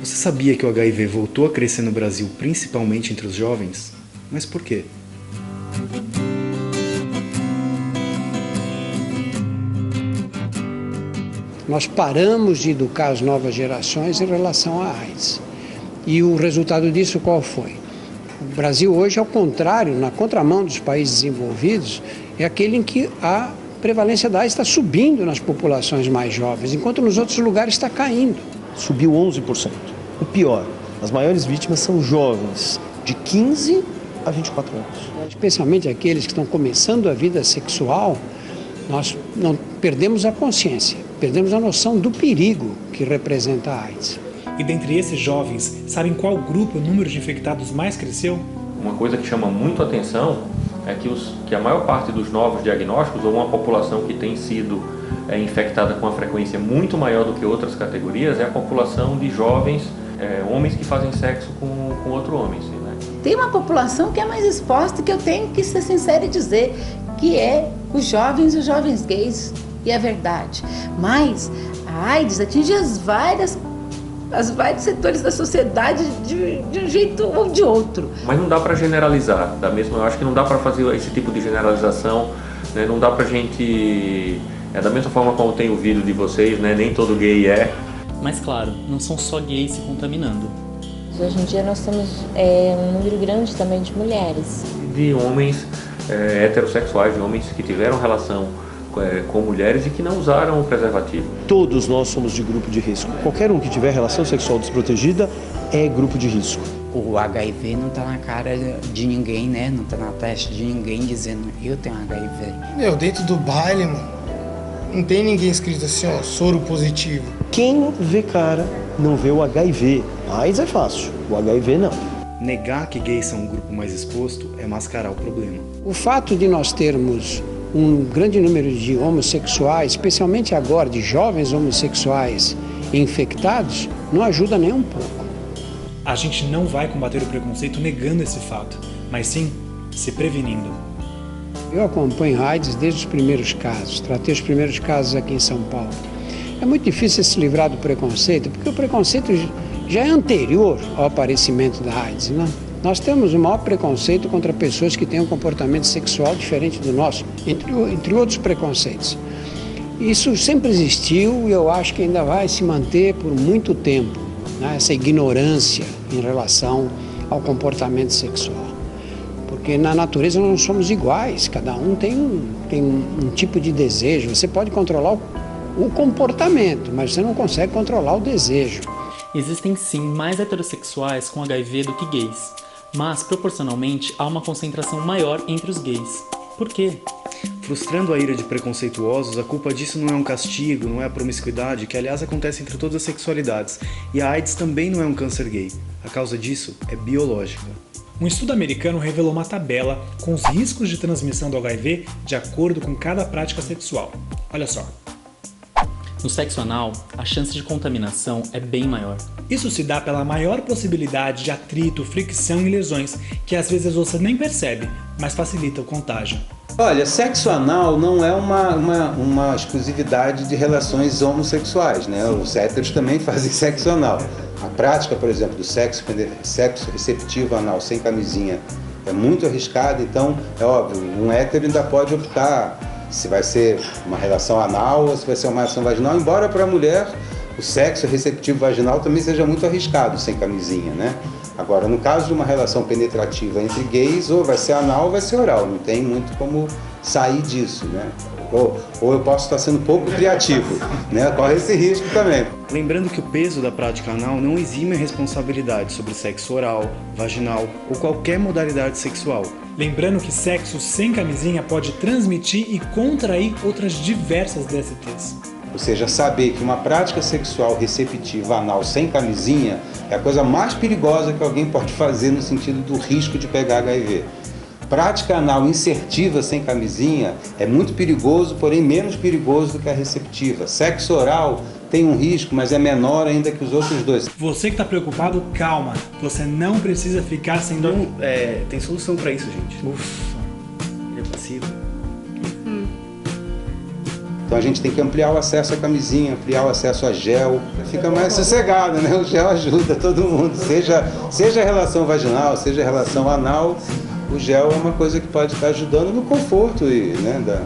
Você sabia que o HIV voltou a crescer no Brasil, principalmente entre os jovens? Mas por quê? Nós paramos de educar as novas gerações em relação à AIDS. E o resultado disso qual foi? O Brasil hoje, ao contrário, na contramão dos países desenvolvidos, é aquele em que a prevalência da AIDS está subindo nas populações mais jovens, enquanto nos outros lugares está caindo. Subiu 11%. O pior, as maiores vítimas são jovens, de 15 a 24 anos. Especialmente aqueles que estão começando a vida sexual, nós não perdemos a consciência, perdemos a noção do perigo que representa a AIDS. E dentre esses jovens, sabem qual grupo o número de infectados mais cresceu? Uma coisa que chama muito a atenção é que a maior parte dos novos diagnósticos, ou uma população que tem sido infectada com uma frequência muito maior do que outras categorias, é a população de jovens, homens que fazem sexo com outro homem. Assim, né? Tem uma população que é mais exposta, que eu tenho que ser sincera e dizer, que é os jovens gays, e é verdade. Mas a AIDS atinge os vários setores da sociedade de um jeito ou de outro. Mas não dá para generalizar, eu acho que não dá para fazer esse tipo de generalização, né? Não dá para a gente, da mesma forma como tem o vídeo de vocês, né? Nem todo gay é. Mas claro, não são só gays se contaminando. Hoje em dia nós temos um número grande também de mulheres. De homens heterossexuais, de homens que tiveram relação com mulheres e que não usaram o preservativo. Todos nós somos de grupo de risco. Qualquer um que tiver relação sexual desprotegida é grupo de risco. O HIV não está na cara de ninguém, né? Não está na testa de ninguém dizendo eu tenho HIV. Dentro do baile, mano, não tem ninguém escrito assim, ó, soro positivo. Quem vê cara não vê o HIV. A AIDS é fácil, o HIV não. Negar que gays são um grupo mais exposto é mascarar o problema. O fato de nós termos um grande número de homossexuais, especialmente agora de jovens homossexuais infectados, não ajuda nem um pouco. A gente não vai combater o preconceito negando esse fato, mas sim se prevenindo. Eu acompanho AIDS desde os primeiros casos, tratei os primeiros casos aqui em São Paulo. É muito difícil se livrar do preconceito, porque o preconceito já é anterior ao aparecimento da AIDS, né? Nós temos o maior preconceito contra pessoas que têm um comportamento sexual diferente do nosso, entre outros preconceitos. Isso sempre existiu e eu acho que ainda vai se manter por muito tempo, né? Essa ignorância em relação ao comportamento sexual. Porque na natureza nós não somos iguais, cada um tem um tipo de desejo. Você pode controlar o comportamento, mas você não consegue controlar o desejo. Existem sim mais heterossexuais com HIV do que gays, mas proporcionalmente há uma concentração maior entre os gays. Por quê? Frustrando a ira de preconceituosos, a culpa disso não é um castigo, não é a promiscuidade, que aliás acontece entre todas as sexualidades. E a AIDS também não é um câncer gay. A causa disso é biológica. Um estudo americano revelou uma tabela com os riscos de transmissão do HIV de acordo com cada prática sexual. Olha só. No sexo anal, a chance de contaminação é bem maior. Isso se dá pela maior possibilidade de atrito, fricção e lesões, que às vezes você nem percebe, mas facilita o contágio. Olha, sexo anal não é uma exclusividade de relações homossexuais, né? Os héteros também fazem sexo anal. A prática, por exemplo, do sexo receptivo anal sem camisinha é muito arriscada, então é óbvio, um hétero ainda pode optar se vai ser uma relação anal ou se vai ser uma relação vaginal, embora para a mulher o sexo receptivo vaginal também seja muito arriscado sem camisinha, né? Agora, no caso de uma relação penetrativa entre gays, ou vai ser anal ou vai ser oral, não tem muito como sair disso, né? Ou eu posso estar sendo pouco criativo, né? Corre esse risco também. Lembrando que o peso da prática anal não exime a responsabilidade sobre sexo oral, vaginal ou qualquer modalidade sexual. Lembrando que sexo sem camisinha pode transmitir e contrair outras diversas DSTs. Ou seja, saber que uma prática sexual receptiva anal sem camisinha é a coisa mais perigosa que alguém pode fazer no sentido do risco de pegar HIV. Prática anal insertiva sem camisinha é muito perigoso, porém menos perigoso do que a receptiva. Sexo oral tem um risco, mas é menor ainda que os outros dois. Você que está preocupado, calma. Você não precisa ficar sem dor. Tem solução para isso, gente. Ufa, ele é passivo. Então a gente tem que ampliar o acesso à camisinha, ampliar o acesso a gel, fica mais sossegado, né? O gel ajuda todo mundo, seja relação vaginal, seja relação anal, o gel é uma coisa que pode estar ajudando no conforto, né,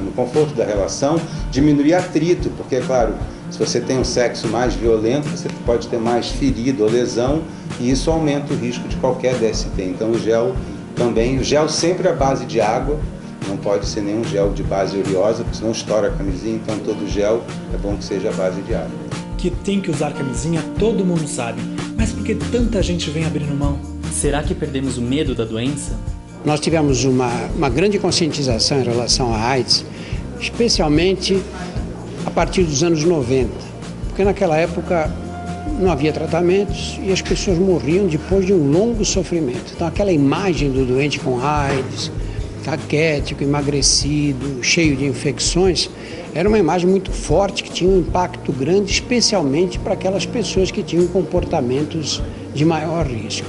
no conforto da relação, diminuir atrito, porque, é claro, se você tem um sexo mais violento, você pode ter mais ferida ou lesão, e isso aumenta o risco de qualquer DST. Então o gel sempre à base de água, não pode ser nenhum gel de base oleosa, porque senão estoura a camisinha, então todo gel é bom que seja à base de água. Que tem que usar camisinha, todo mundo sabe, mas por que tanta gente vem abrindo mão? Será que perdemos o medo da doença? Nós tivemos uma grande conscientização em relação à AIDS, especialmente a partir dos anos 90, porque naquela época não havia tratamentos e as pessoas morriam depois de um longo sofrimento. Então aquela imagem do doente com AIDS, caquético, emagrecido, cheio de infecções, era uma imagem muito forte que tinha um impacto grande, especialmente para aquelas pessoas que tinham comportamentos de maior risco.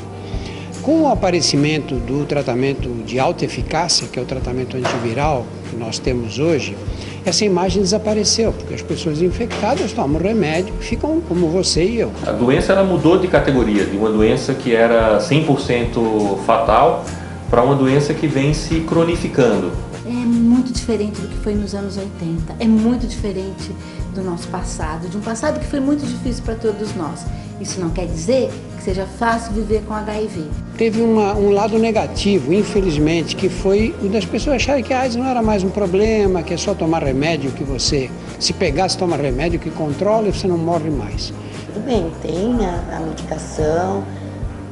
Com o aparecimento do tratamento de alta eficácia, que é o tratamento antiviral que nós temos hoje, essa imagem desapareceu, porque as pessoas infectadas tomam remédio e ficam como você e eu. A doença ela mudou de categoria, de uma doença que era 100% fatal para uma doença que vem se cronificando. É muito diferente do que foi nos anos 80, é muito diferente do nosso passado, de um passado que foi muito difícil para todos nós. Isso não quer dizer que seja fácil viver com HIV. Teve um lado negativo, infelizmente, que foi o das pessoas acharem que a AIDS não era mais um problema, que é só tomar remédio, que você, se pegasse, toma remédio que controla e você não morre mais. Tudo bem, tem a medicação,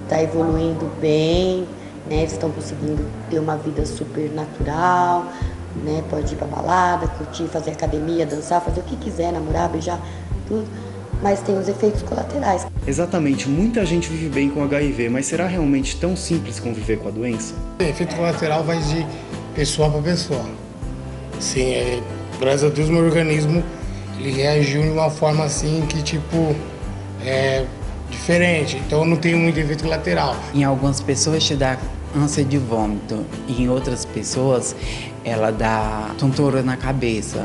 está evoluindo bem, né? Eles estão conseguindo ter uma vida super natural, né? Pode ir para balada, curtir, fazer academia, dançar, fazer o que quiser, namorar, beijar, tudo. Mas tem os efeitos colaterais. Exatamente, muita gente vive bem com HIV, mas será realmente tão simples conviver com a doença? O efeito colateral vai de pessoa para pessoa. Sim, graças a Deus meu organismo ele reagiu de uma forma assim que tipo é diferente, então eu não tenho muito efeito colateral. Em algumas pessoas te dá ânsia de vômito, e em outras pessoas ela dá tontura na cabeça,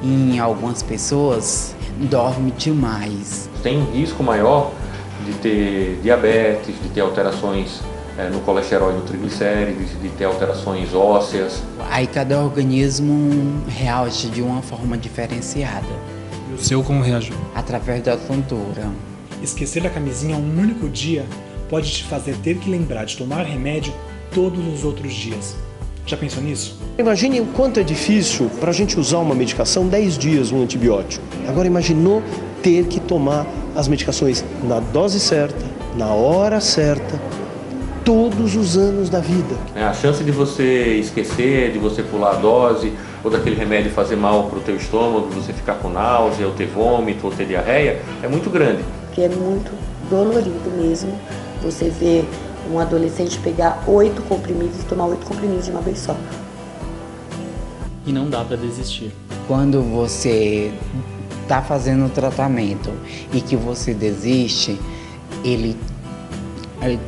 e em algumas pessoas dorme demais. Tem um risco maior de ter diabetes, de ter alterações no colesterol e no triglicérides, de ter alterações ósseas. Aí cada organismo reage de uma forma diferenciada. E o seu como reagiu? Através da tontura. Esquecer a camisinha um único dia pode te fazer ter que lembrar de tomar remédio todos os outros dias. Já pensou nisso? Imagine o quanto é difícil para a gente usar uma medicação 10 dias um antibiótico. Agora imaginou ter que tomar as medicações na dose certa, na hora certa, todos os anos da vida. A chance de você esquecer, de você pular a dose, ou daquele remédio fazer mal para o teu estômago, você ficar com náusea, ou ter vômito, ou ter diarreia, é muito grande. Que é muito dolorido mesmo você ver um adolescente pegar 8 comprimidos e tomar 8 comprimidos de uma vez só. E não dá para desistir. Quando você está fazendo o tratamento e que você desiste, ele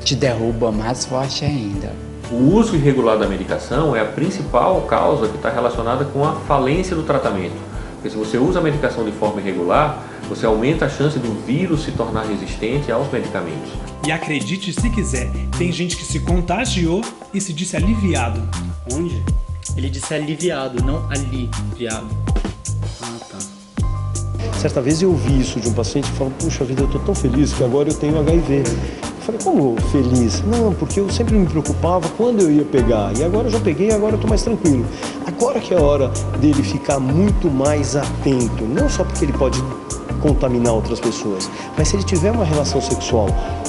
te derruba mais forte ainda. O uso irregular da medicação é a principal causa que está relacionada com a falência do tratamento. Porque se você usa a medicação de forma irregular, você aumenta a chance do vírus se tornar resistente aos medicamentos. E acredite se quiser, tem gente que se contagiou e se disse aliviado. Onde? Ele disse aliviado, não aliviado. Ah, tá. Certa vez eu ouvi isso de um paciente e falou, puxa vida, eu estou tão feliz que agora eu tenho HIV. Eu falei, como feliz? Não, porque eu sempre me preocupava quando eu ia pegar. E agora eu já peguei e agora eu estou mais tranquilo. Agora que é a hora dele ficar muito mais atento. Não só porque ele pode contaminar outras pessoas, mas se ele tiver uma relação sexual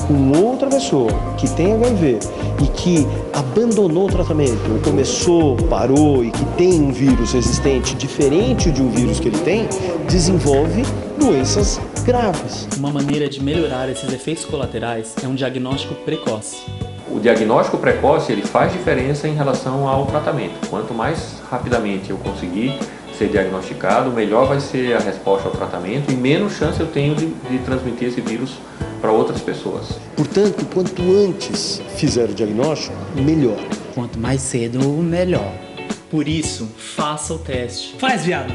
com outra pessoa que tem HIV e que abandonou o tratamento, ou começou, parou e que tem um vírus resistente diferente de um vírus que ele tem, desenvolve doenças graves. Uma maneira de melhorar esses efeitos colaterais é um diagnóstico precoce. O diagnóstico precoce ele faz diferença em relação ao tratamento. Quanto mais rapidamente eu conseguir ser diagnosticado, melhor vai ser a resposta ao tratamento e menos chance eu tenho de transmitir esse vírus para outras pessoas. Portanto, quanto antes fizer o diagnóstico, melhor. Quanto mais cedo, melhor. Por isso, faça o teste. Faz, viado!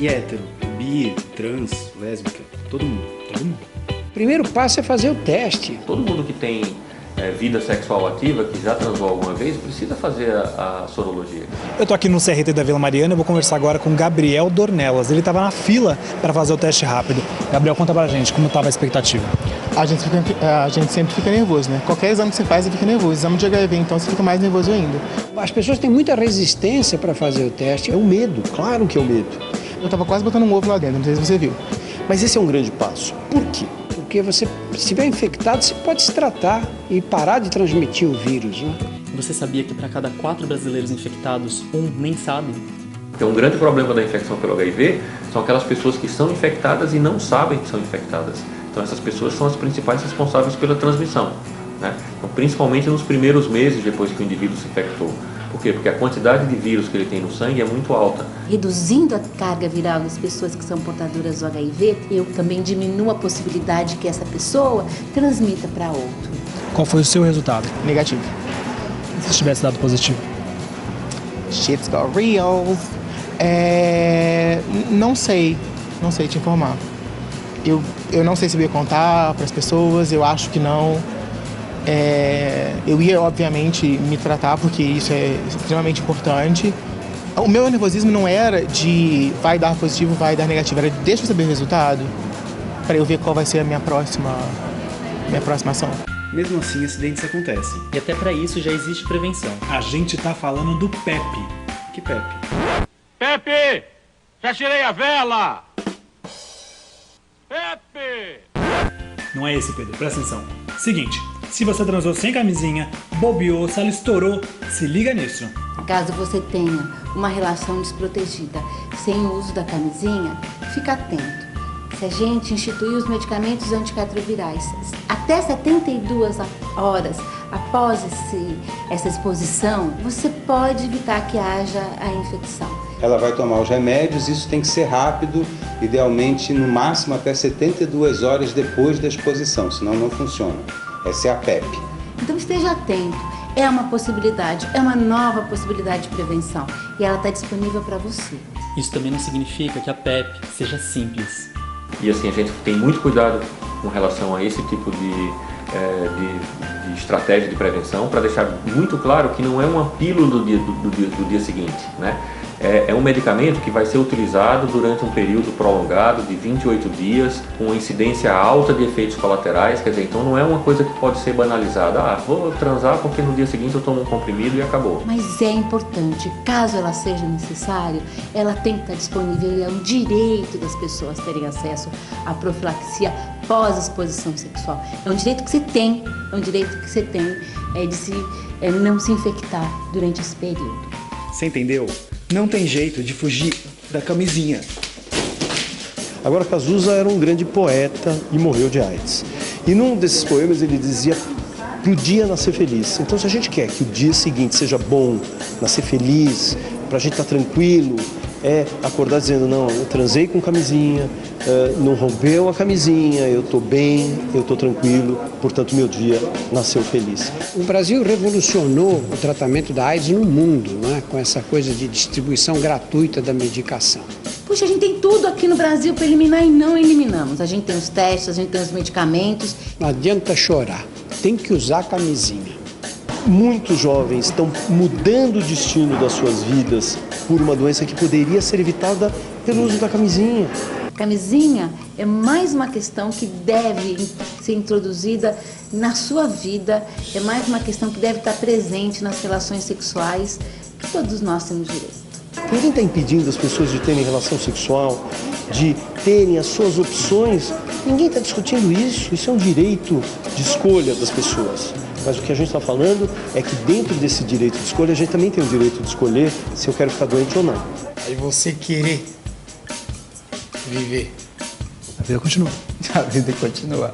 E hétero, bi, trans, lésbica, todo mundo, todo mundo. O primeiro passo é fazer o teste. Todo mundo que tem vida sexual ativa, que já transou alguma vez, precisa fazer a sorologia. Eu tô aqui no CRT da Vila Mariana e vou conversar agora com Gabriel Dornelas. Ele estava na fila para fazer o teste rápido. Gabriel, conta pra gente como estava a expectativa. A gente sempre fica nervoso, né? Qualquer exame que você faz, você fica nervoso. Exame de HIV, então, você fica mais nervoso ainda. As pessoas têm muita resistência para fazer o teste. É o medo, claro que é o medo. Eu tava quase botando um ovo lá dentro, não sei se você viu. Mas esse é um grande passo. Por quê? Porque você, se estiver infectado, você pode se tratar e parar de transmitir o vírus, né? Você sabia que para cada 4 brasileiros infectados, um nem sabe? Porque um grande problema da infecção pelo HIV são aquelas pessoas que são infectadas e não sabem que são infectadas. Então essas pessoas são as principais responsáveis pela transmissão, né? Então, principalmente nos primeiros meses depois que o indivíduo se infectou. Por quê? Porque a quantidade de vírus que ele tem no sangue é muito alta. Reduzindo a carga viral das pessoas que são portadoras do HIV, eu também diminuo a possibilidade que essa pessoa transmita para outro. Qual foi o seu resultado? Negativo. E se tivesse dado positivo? Shit's got real. Não sei te informar. Eu não sei se eu ia contar para as pessoas, eu acho que não. Eu ia, obviamente, me tratar, porque isso é extremamente importante. O meu nervosismo não era de vai dar positivo, vai dar negativo, era de deixa eu saber o resultado, para eu ver qual vai ser a minha próxima ação. Mesmo assim, acidentes acontecem. E até para isso já existe prevenção. A gente tá falando do PEP. Que PEP? Pepe! Já tirei a vela! Pepe! Não é esse, Pedro, presta atenção. Seguinte, se você transou sem camisinha, bobeou, se ela estourou, se liga nisso. Caso você tenha uma relação desprotegida sem o uso da camisinha, fica atento. Se a gente instituir os medicamentos antirretrovirais até 72 horas após essa exposição, você pode evitar que haja a infecção. Ela vai tomar os remédios, isso tem que ser rápido, idealmente no máximo até 72 horas depois da exposição, senão não funciona. Essa é a PEP. Então esteja atento, é uma possibilidade, é uma nova possibilidade de prevenção e ela está disponível para você. Isso também não significa que a PEP seja simples. E assim, a gente tem muito cuidado com relação a esse tipo de estratégia de prevenção, para deixar muito claro que não é uma pílula do dia seguinte, né? É um medicamento que vai ser utilizado durante um período prolongado de 28 dias, com uma incidência alta de efeitos colaterais, quer dizer, então não é uma coisa que pode ser banalizada. Vou transar porque no dia seguinte eu tomo um comprimido e acabou. Mas é importante, caso ela seja necessária, ela tem que estar disponível e é um direito das pessoas terem acesso à profilaxia pós-exposição sexual. É um direito que você tem, de não se infectar durante esse período. Você entendeu? Não tem jeito de fugir da camisinha. Agora, Cazuza era um grande poeta e morreu de AIDS. E num desses poemas ele dizia pro dia nascer feliz. Então, se a gente quer que o dia seguinte seja bom, nascer feliz, pra gente estar tranquilo, é acordar dizendo, não, eu transei com camisinha, não rompeu a camisinha, eu tô bem, eu tô tranquilo, portanto meu dia nasceu feliz. O Brasil revolucionou o tratamento da AIDS no mundo, né? Com essa coisa de distribuição gratuita da medicação. Puxa, a gente tem tudo aqui no Brasil para eliminar e não eliminamos. A gente tem os testes, a gente tem os medicamentos. Não adianta chorar, tem que usar camisinha. Muitos jovens estão mudando o destino das suas vidas por uma doença que poderia ser evitada pelo uso da camisinha. Camisinha é mais uma questão que deve ser introduzida na sua vida, é mais uma questão que deve estar presente nas relações sexuais que todos nós temos direito. Ninguém está impedindo as pessoas de terem relação sexual, de terem as suas opções. Ninguém está discutindo isso. Isso é um direito de escolha das pessoas. Mas o que a gente está falando é que dentro desse direito de escolha, a gente também tem o direito de escolher se eu quero ficar doente ou não. Aí você querer viver. A vida continua. A vida continua.